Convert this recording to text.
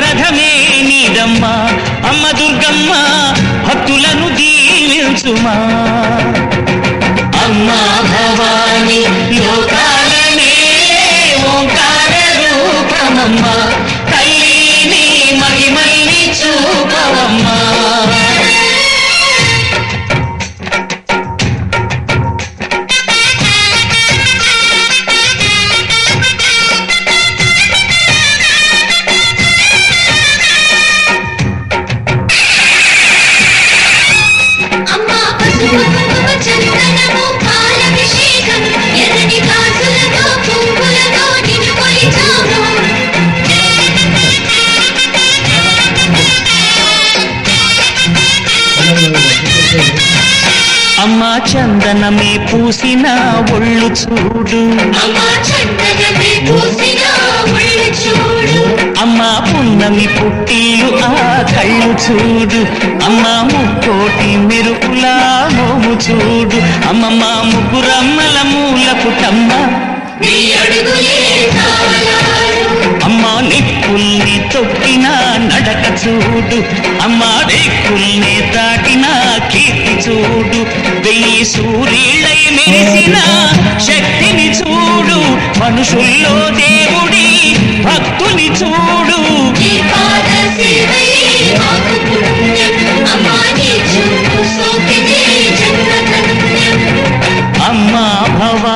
రథమే నీదమ్మా అమ్మ దుర్గమ్మ భక్తులను దీవించుమా అమ్మా భవాని లోకాలనే ఓంకార రూపమమ్మా తల్లిని మహిమల్ని చూపవమ్మా అమ్మా చందనమే పూసిన ఒళ్ళు చూడు అమ్మా పున్నమి పుట్టిల్లు ఆ కళ్ళు చూడు అమ్మా ముక్కోటి మెరుపులా మోము చూడు అమ్మమ్మ ముగ్గురమ్మల మూల పుట్టమ్మ అమ్మా నిప్పుల్ని తొక్కిన నడక చూడు అమ్మా రేకుల్ని దాటిన కీర్తి చూడు వెయ్యి సూర్యులై మెరిసిన శక్తిని చూడు మనుషుల్లో దేవుడి భక్తుని చూడు అమ్మా భవా